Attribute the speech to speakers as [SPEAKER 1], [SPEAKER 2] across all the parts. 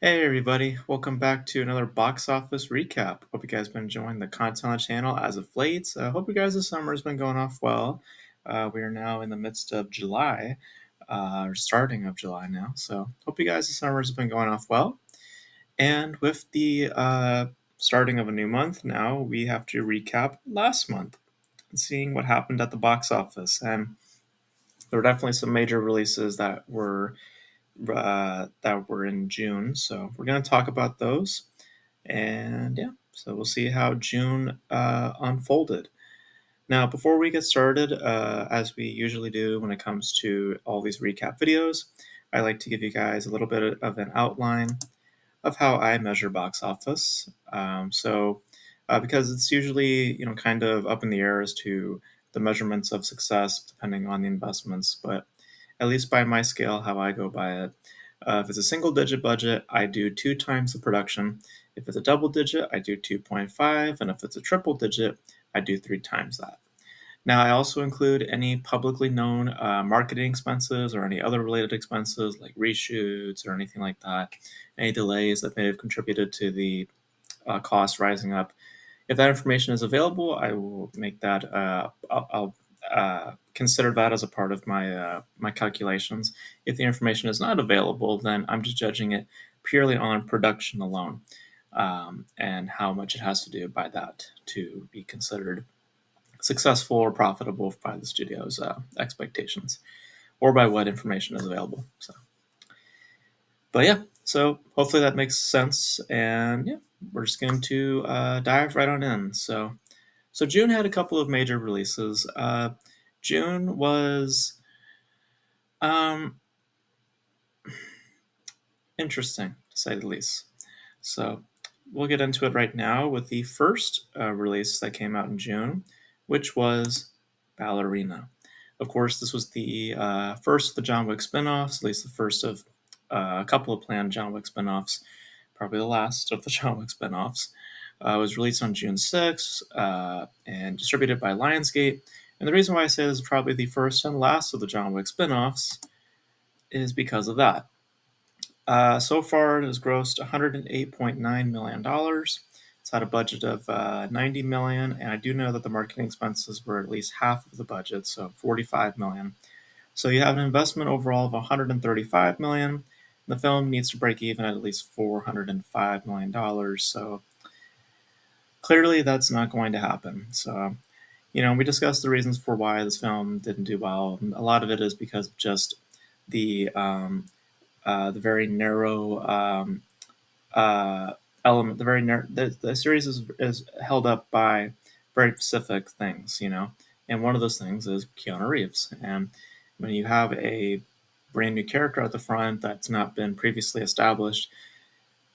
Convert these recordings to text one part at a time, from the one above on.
[SPEAKER 1] Hey everybody, welcome back to another box office recap. Hope you guys been enjoying the content on the channel as of late. Hope you guys' summer has been going off well. We are now in the midst of July, or starting of July now. So hope you guys' summer has been going off well. And with the starting of a new month now, we have to recap last month and seeing what happened at the box office. And there were definitely some major releases that were in June. So we're going to talk about those. And yeah, so we'll see how June unfolded. Now, before we get started, as we usually do when it comes to all these recap videos, I like to give you guys a little bit of an outline of how I measure box office. Because it's usually kind of up in the air as to the measurements of success depending on the investments, but at least by my scale, how I go by it. If it's a single digit budget, I do two times the production. If it's a double digit, I do 2.5. And if it's a triple digit, I do three times that. Now, I also include any publicly known marketing expenses or any other related expenses like reshoots or anything like that, any delays that may have contributed to the cost rising up. If that information is available, I will make that. I'll consider that as a part of my calculations. If the information is not available, then I'm just judging it purely on production alone, and how much it has to do by that to be considered successful or profitable by the studio's expectations, or by what information is available. But yeah, so hopefully that makes sense, and yeah, we're just going to dive right on in. So June had a couple of major releases. June was um, interesting, to say the least. So we'll get into it right now with the first release that came out in June, which was Ballerina. Of course, this was the first of the John Wick spin-offs, at least the first of a couple of planned John Wick spin-offs, probably the last of the John Wick spin-offs. It was released on June 6th and distributed by Lionsgate. And the reason why I say this is probably the first and last of the John Wick spin-offs is because of that. So far, it has grossed $108.9 million. It's had a budget of $90 million, and I do know that the marketing expenses were at least half of the budget, so $45 million. So you have an investment overall of $135 million. The film needs to break even at least $405 million. So clearly, that's not going to happen. So, we discussed the reasons for why this film didn't do well. A lot of it is because of just the very narrow element. The series is held up by very specific things, and one of those things is Keanu Reeves. And when you have a brand new character at the front that's not been previously established,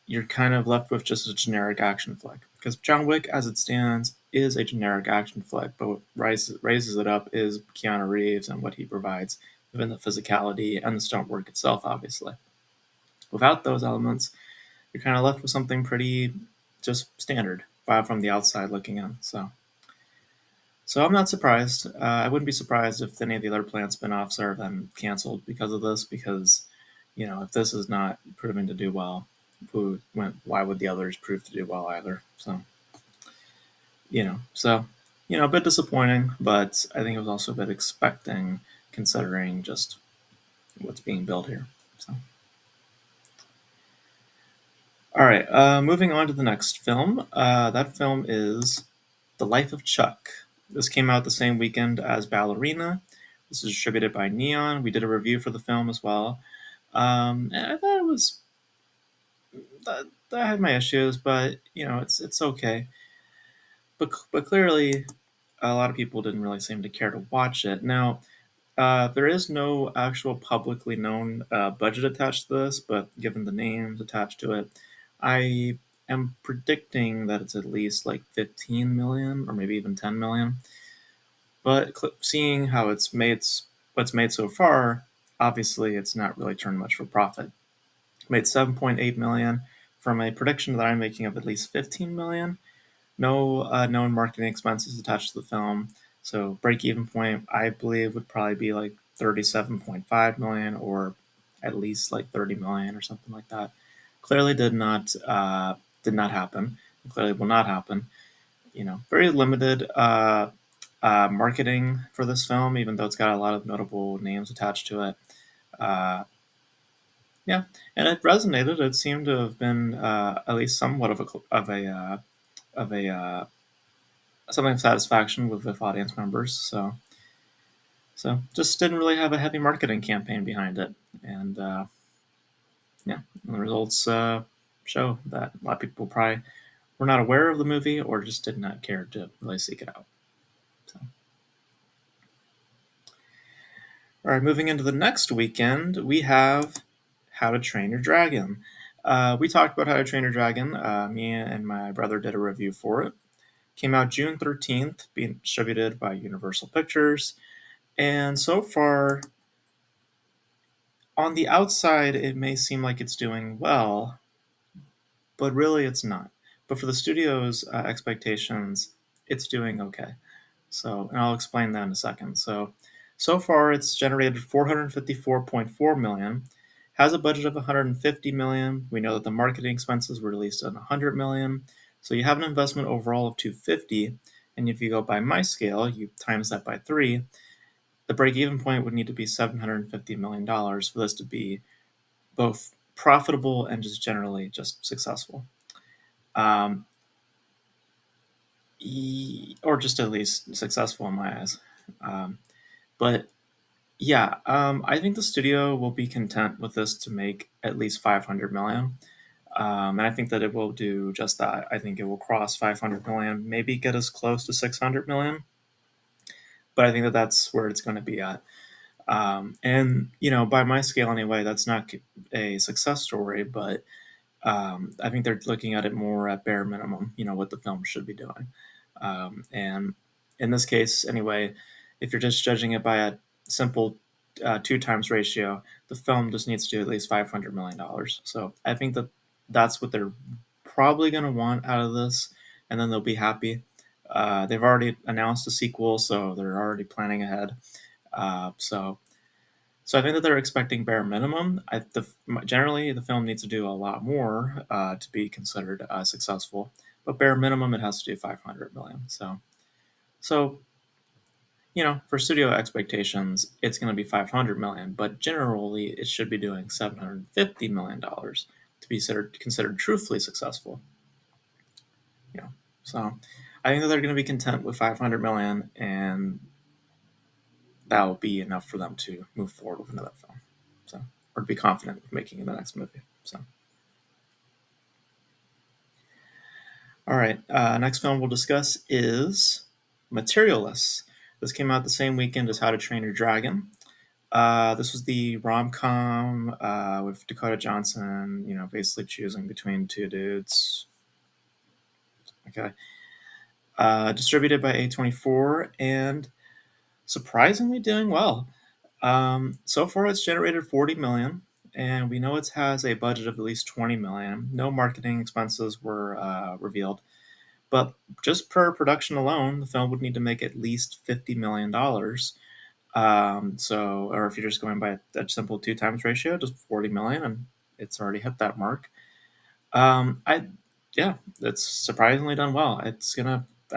[SPEAKER 1] you're kind of left with just a generic action flick. Because John Wick, as it stands, is a generic action flick, but what raises it up is Keanu Reeves and what he provides, within the physicality and the stunt work itself, obviously. Without those elements, you're kind of left with something pretty just standard from the outside looking in. So I'm not surprised. I wouldn't be surprised if any of the other planned spin-offs are then canceled because of this. Because if this is not proving to do well, why would the others prove to do well either? So a bit disappointing, but I think it was also a bit expecting considering just what's being built here. So. All right, moving on to the next film. That film is The Life of Chuck. This came out the same weekend as Ballerina. This is distributed by Neon. We did a review for the film as well. And I thought it was I had my issues, but it's okay. But clearly, a lot of people didn't really seem to care to watch it. Now, there is no actual publicly known budget attached to this, but given the names attached to it, I am predicting that it's at least like 15 million or maybe even 10 million. But seeing how what's made so far, obviously it's not really turned much for profit. It made 7.8 million from a prediction that I'm making of at least 15 million. No known marketing expenses attached to the film. So break-even point, I believe, would probably be like 37.5 million or at least like 30 million or something like that. clearly did not happen. Clearly will not happen. Very limited marketing for this film, even though it's got a lot of notable names attached to it. Uh, yeah, and it resonated. It seemed to have been at least somewhat of a something of satisfaction with audience members. So just didn't really have a heavy marketing campaign behind it, and yeah, the results show that a lot of people probably were not aware of the movie or just did not care to really seek it out. So, all right, moving into the next weekend, we have How to Train Your Dragon. We talked about How to Train Your Dragon. Me and my brother did a review for it. Came out June 13th, being distributed by Universal Pictures. And so far, on the outside, it may seem like it's doing well, but really it's not. But for the studio's expectations, it's doing okay. So, and I'll explain that in a second. So far it's generated 454.4 million, has a budget of 150 million. We know that the marketing expenses were released at 100 million. So you have an investment overall of 250, and if you go by my scale, you times that by 3, the break-even point would need to be $750 million for this to be both profitable and just generally just successful. Um, or just at least successful in my eyes. Um, but yeah, I think the studio will be content with this to make at least 500 million. And I think that it will do just that. I think it will cross 500 million, maybe get as close to 600 million. But I think that that's where it's going to be at. And, by my scale anyway, that's not a success story, but I think they're looking at it more at bare minimum, what the film should be doing. And in this case, anyway, if you're just judging it by a simple two times ratio, the film just needs to do at least $500 million. So I think that that's what they're probably going to want out of this, and then they'll be happy. They've already announced a sequel, so they're already planning ahead. So I think that they're expecting bare minimum. Generally, the film needs to do a lot more to be considered successful, but bare minimum, it has to do 500 million. So for studio expectations, it's going to be 500 million, but generally, it should be doing $750 million to be considered truthfully successful. So I think that they're going to be content with 500 million, and that will be enough for them to move forward with another film. So, or to be confident with making the next movie. So, all right. Next film we'll discuss is Materialists. This came out the same weekend as How to Train Your Dragon. This was the rom-com with Dakota Johnson, basically choosing between two dudes. Okay. Distributed by A24 and surprisingly doing well. So far, it's generated 40 million, and we know it has a budget of at least 20 million. No marketing expenses were revealed, but just per production alone, the film would need to make at least $50 million. Or if you're just going by a simple two times ratio, just 40 million, and it's already hit that mark. Yeah, it's surprisingly done well. I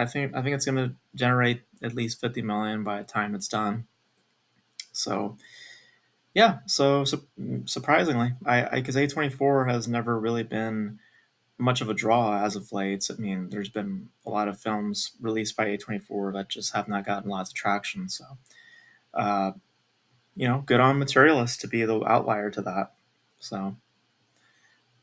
[SPEAKER 1] think it's gonna generate at least 50 million by the time it's done. So yeah, surprisingly, I because A24 has never really been much of a draw as of late. I mean, there's been a lot of films released by A24 that just have not gotten lots of traction. So, uh, good on Materialist to be the outlier to that. So,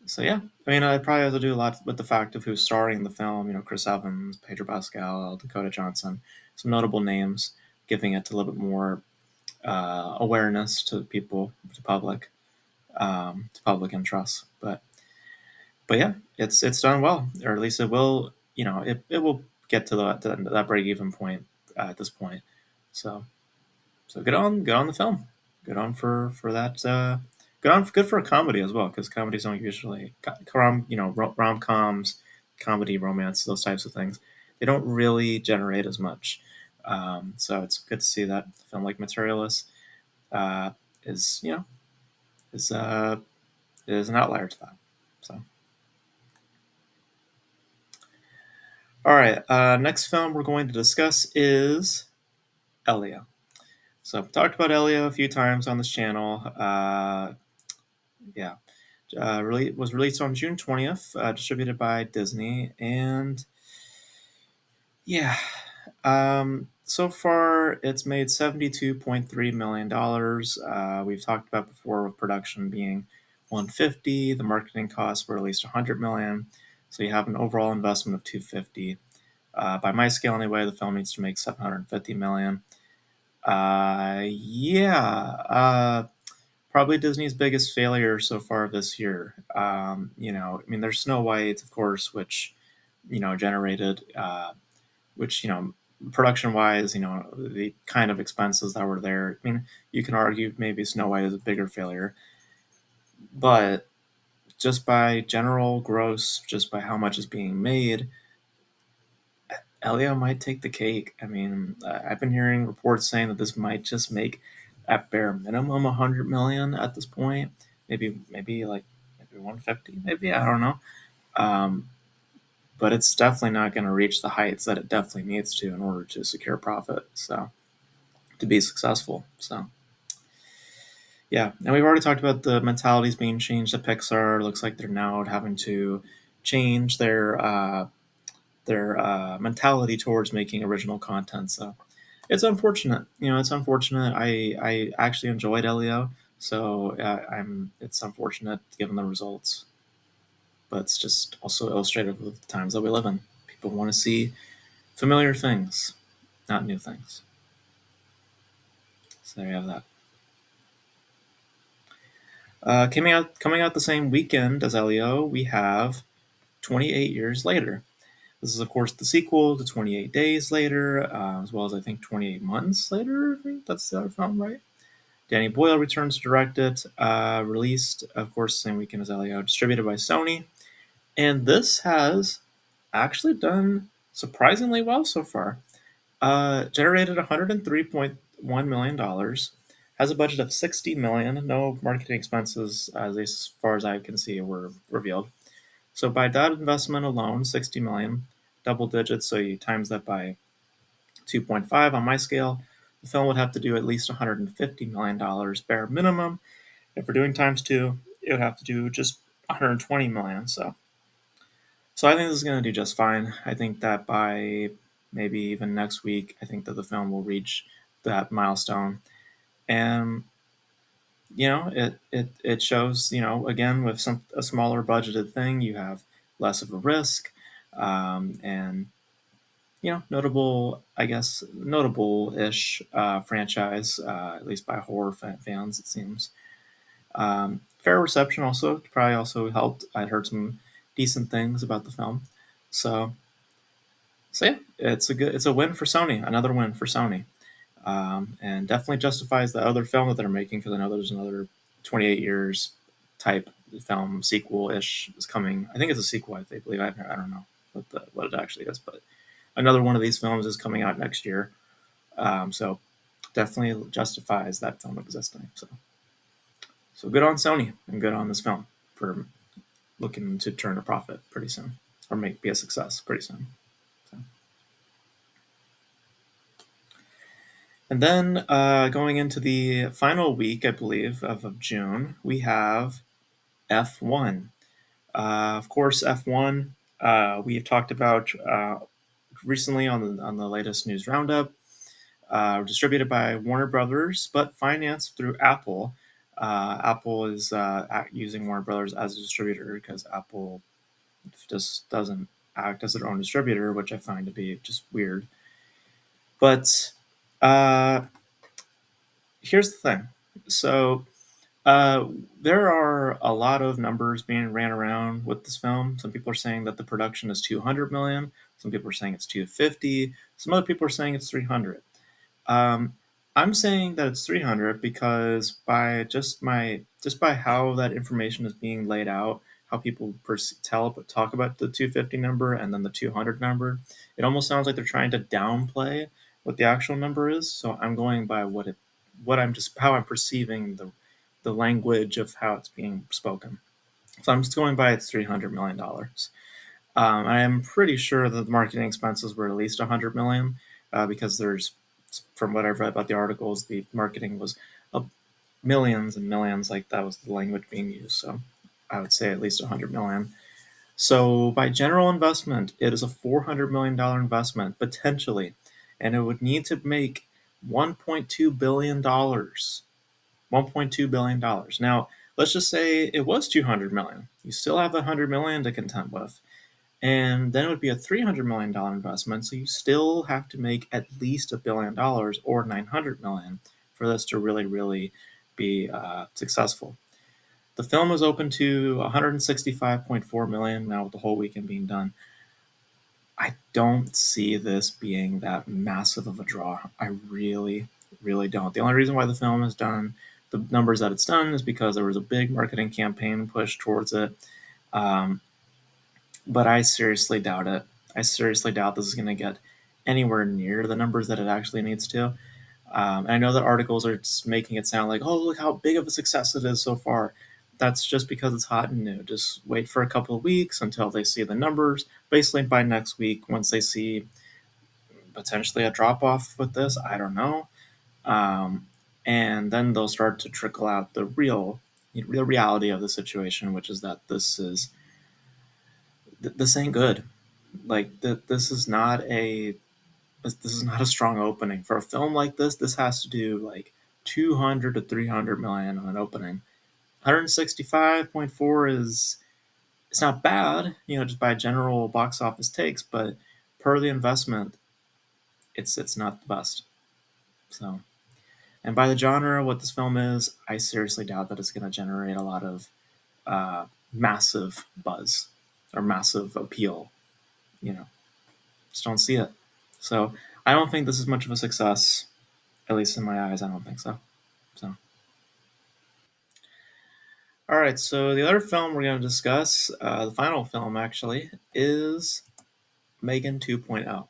[SPEAKER 1] so yeah, I mean, I probably have to do a lot with the fact of who's starring in the film. Chris Evans, Pedro Pascal, Dakota Johnson, some notable names, giving it a little bit more awareness to people, to public interest. But yeah, it's done well, or at least it will. It will get to that break even point at this point. So good on the film. Good on for that. Good for a comedy as well, because comedies don't usually rom coms, comedy, romance, those types of things. They don't really generate as much. So it's good to see that a film like Materialist uh, is is an outlier to that. So, all right. Next film we're going to discuss is Elio. So I've talked about Elio a few times on this channel. Yeah, really was released on June 20th, distributed by Disney, and yeah, so far it's made $72.3 million. We've talked about before with production being 150. The marketing costs were at least 100 million, so you have an overall investment of 250. By my scale, anyway, the film needs to make 750 million. Yeah, probably Disney's biggest failure so far this year. I mean, there's Snow White, of course, which generated, which production wise, the kind of expenses that were there. I mean, you can argue maybe Snow White is a bigger failure, but just by general gross, just by how much is being made, Elio might take the cake. I mean, I've been hearing reports saying that this might just make at bare minimum 100 million at this point. Maybe like maybe 150. Maybe I don't know. Um, but it's definitely not going to reach the heights that it definitely needs to in order to secure profit. So to be successful. So yeah, and we've already talked about the mentalities being changed at Pixar. It looks like they're now having to change their mentality towards making original content. So it's unfortunate. It's unfortunate. I actually enjoyed Elio, so I'm. It's unfortunate given the results, but it's just also illustrative of the times that we live in. People want to see familiar things, not new things. So there you have that. Coming out the same weekend as Elio, we have 28 Years Later. This is, of course, the sequel to 28 Days Later, as well as, I think, 28 Months Later. I think that's the other film, right? Danny Boyle returns to direct it. Released, of course, same weekend as Elio. Distributed by Sony. And this has actually done surprisingly well so far. Generated $103.1 million. Has a budget of $60 million. No marketing expenses, as far as I can see, were revealed. So by that investment alone, 60 million, double digits, so you times that by 2.5 on my scale, the film would have to do at least $150 million bare minimum. If we're doing times two, it would have to do just 120 million. So I think this is going to do just fine. I think that by maybe even next week, I think that the film will reach that milestone. And it shows, again, with a smaller budgeted thing, you have less of a risk, and notable, I guess, notable-ish franchise, at least by horror fans, it seems. Fair reception also probably also helped. I'd heard some decent things about the film, so yeah, it's a win for Sony, another win for Sony. And definitely justifies the other film that they're making, because I know there's another 28 years type film sequel ish is coming. I think it's a sequel. I believe. I don't know what it actually is, but another one of these films is coming out next year. So definitely justifies that film existing. So good on Sony and good on this film for looking to turn a profit pretty soon, or be a success pretty soon. So. And then going into the final week, I believe, of June, we have F1. Of course, F1 we have talked about recently on the latest news roundup. Distributed by Warner Brothers, but financed through Apple. Apple is using Warner Brothers as a distributor because Apple just doesn't act as their own distributor, which I find to be just weird. But here's the thing. So there are a lot of numbers being ran around with this film. Some people are saying that the production is 200 million. Some people are saying it's 250. Some other people are saying it's 300. Um, I'm saying that it's 300 because by how that information is being laid out, how people talk about the 250 number and then the 200 number, it almost sounds like they're trying to downplay what the actual number is. So I'm going by how I'm perceiving the language of how it's being spoken. So I'm just going by it's $300 million. I am pretty sure that the marketing expenses were at least 100 million, because there's, from what I've read about the articles, the marketing was uh, millions and millions, like that was the language being used. So I would say at least 100 million. So by general investment, it is a $400 million investment potentially, and it would need to make $1.2 billion. $1.2 billion. Now, let's just say it was 200 million. You still have 100 million to contend with. And then it would be a $300 million investment. So you still have to make at least $1 billion or 900 million for this to really, really be successful. The film was open to 165.4 million now with the whole weekend being done. I don't see this being that massive of a draw. I really, really don't. The only reason why the film has done the numbers that it's done is because there was a big marketing campaign push towards it. Um, but I seriously doubt it. I seriously doubt this is going to get anywhere near the numbers that it actually needs to. And I know that articles are just making it sound like, oh, look how big of a success it is so far. That's just because it's hot and new. Just wait for a couple of weeks until they see the numbers. Basically, by next week, once they see potentially a drop off with this, I don't know. Um, and then they'll start to trickle out the real reality of the situation, which is that this ain't good. Like this is not a this is not a strong opening for a film like this. This has to do like 200 to 300 million on an opening. 165.4 is, it's not bad, just by general box office takes, but per the investment, it's not the best. So, and by the genre, what this film is, I seriously doubt that it's going to generate a lot of massive buzz or massive appeal. You know, just don't see it. So I don't think this is much of a success, at least in my eyes. I don't think so. So, all right. So the other film we're going to discuss, the final film actually, is Megan 2.0.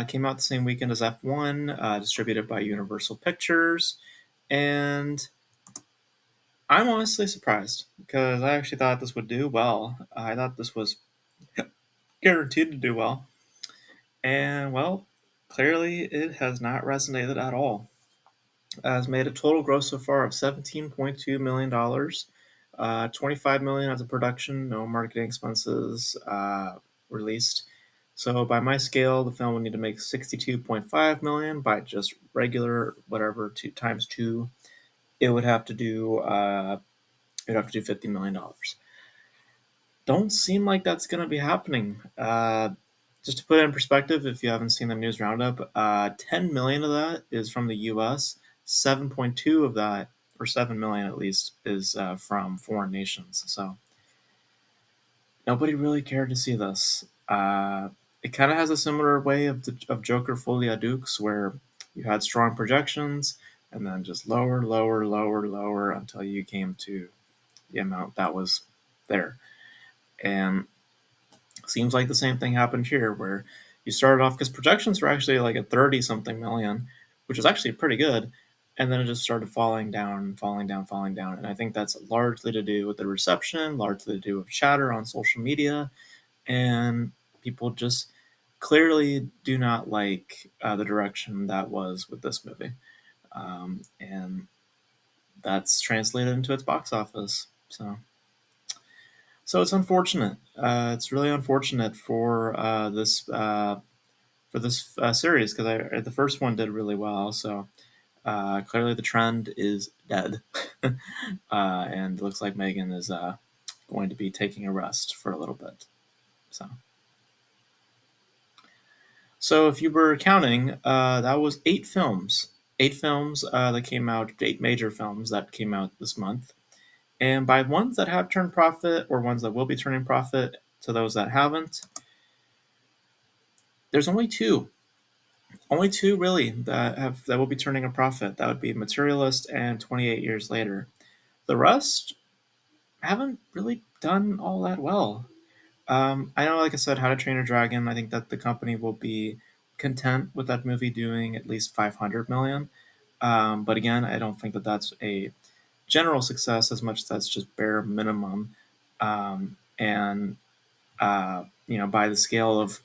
[SPEAKER 1] Came out the same weekend as F1, distributed by Universal Pictures, and I'm honestly surprised because I actually thought this would do well. I thought this was guaranteed to do well, and well, clearly it has not resonated at all. Has made a total gross so far of $17.2 million. 25 million as a production, no marketing expenses released. So by my scale, the film would need to make 62.5 million by just regular whatever two times two. It would have to do $50 million. Don't seem like that's going to be happening. Just to put it in perspective, if you haven't seen the news roundup, 10 million of that is from the U.S. 7.2 of that, or 7 million at least, is from foreign nations. So nobody really cared to see this. It kind of has a similar way of Joker Folie à Deux, where you had strong projections and then just lower, lower, lower, lower until you came to the amount that was there. And seems like the same thing happened here, where you started off because projections were actually like at 30 something million, which was actually pretty good. And then it just started falling down, falling down, falling down. And I think that's largely to do with the reception, largely to do with chatter on social media. And people just clearly do not like the direction that was with this movie. And that's translated into its box office. So it's unfortunate. It's really unfortunate for this series because the first one did really well. So clearly the trend is dead, and it looks like Megan is going to be taking a rest for a little bit. So if you were counting, that was 8 films. 8 films that came out, 8 major films that came out this month. And by ones that have turned profit or ones that will be turning profit to those that haven't, there's only two. Only two really that will be turning a profit. That would be Materialist and 28 Years Later. The rest haven't really done all that well. I know, like I said, How to Train Your Dragon. I think that the company will be content with that movie doing at least 500 million. But again, I don't think that that's a general success as much as that's just bare minimum. And by the scale of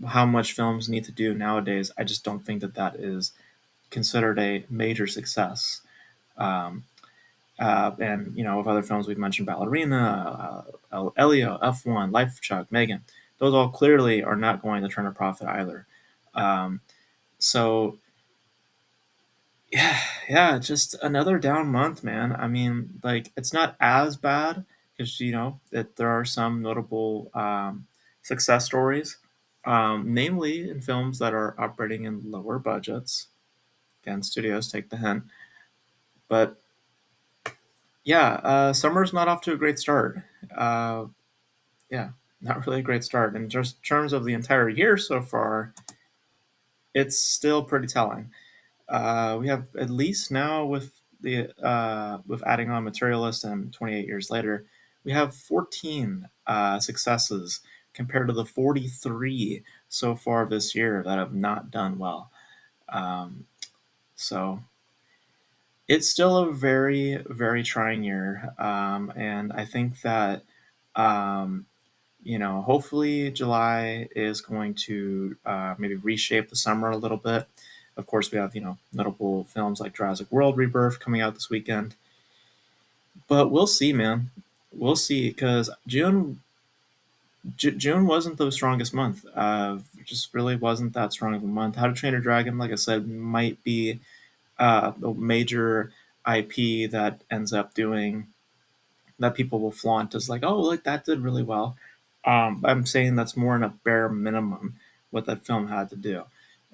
[SPEAKER 1] how much films need to do nowadays, I just don't think that that is considered a major success. Um, and with other films we've mentioned, Ballerina, Elio, F1, Life of Chuck, Megan, those all clearly are not going to turn a profit either. Um, so yeah, just another down month, man. I mean, like it's not as bad because that there are some notable success stories, namely in films that are operating in lower budgets. Again, studios take the hint, but yeah, summer's not off to a great start. Uh, yeah, not really a great start. In just terms of the entire year so far, it's still pretty telling. We have at least now with adding on Materialist and 28 years later, we have 14 successes compared to the 43 so far this year that have not done well. So it's still a very, very trying year. And I think that, um, hopefully July is going to maybe reshape the summer a little bit. Of course, we have, notable films like Jurassic World Rebirth coming out this weekend. But we'll see, man. We'll see, because June wasn't the strongest month. Just really wasn't that strong of a month. How to Train Your Dragon, like I said, might be a major IP that ends up doing that people will flaunt as like, oh, like that did really well. I'm saying that's more in a bare minimum what that film had to do,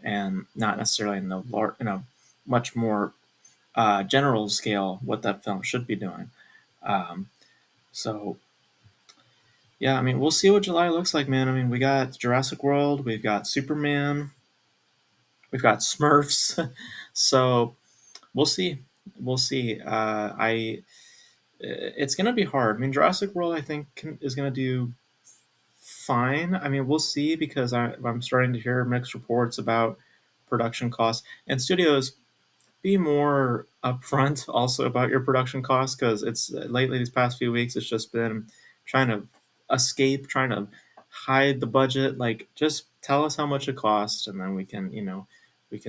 [SPEAKER 1] and not necessarily in a much more general scale what that film should be doing. Um, so yeah, I mean, we'll see what July looks like, man. I mean, we got Jurassic World, we've got Superman, we've got Smurfs, so we'll see. We'll see. It's gonna be hard. I mean, Jurassic World, I think, is gonna do fine. I mean, we'll see because I'm starting to hear mixed reports about production costs, and studios, be more upfront also about your production costs, because it's lately these past few weeks it's just been trying to trying to hide the budget. Like, just tell us how much it costs, and then we can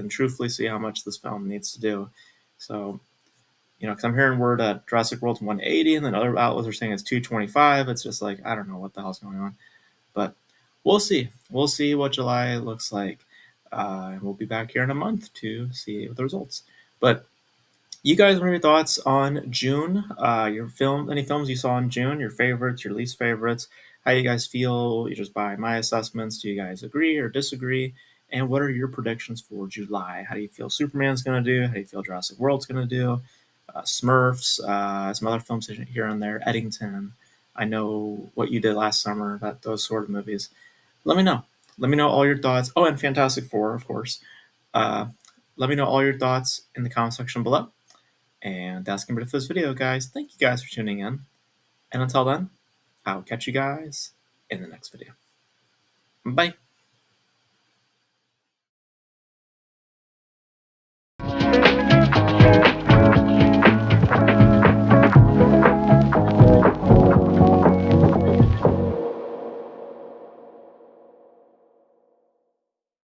[SPEAKER 1] truthfully see how much this film needs to do. So because I'm hearing word that Jurassic World's 180, and then other outlets are saying it's 225. It's just like, I don't know what the hell's going on. But we'll see. We'll see what July looks like. And we'll be back here in a month to see the results. But you guys, what are your thoughts on June? Any films you saw in June, your favorites, your least favorites? How you guys feel just by my assessments? Do you guys agree or disagree? And what are your predictions for July? How do you feel Superman's going to do? How do you feel Jurassic World's going to do? Smurfs, some other films here and there, Eddington. I know what you did last summer, those sort of movies. Let me know. Let me know all your thoughts. Oh, and Fantastic Four, of course. Uh, Let me know all your thoughts in the comment section below. And that's going to be it for this video, guys. Thank you guys for tuning in. And until then, I'll catch you guys in the next video. Bye.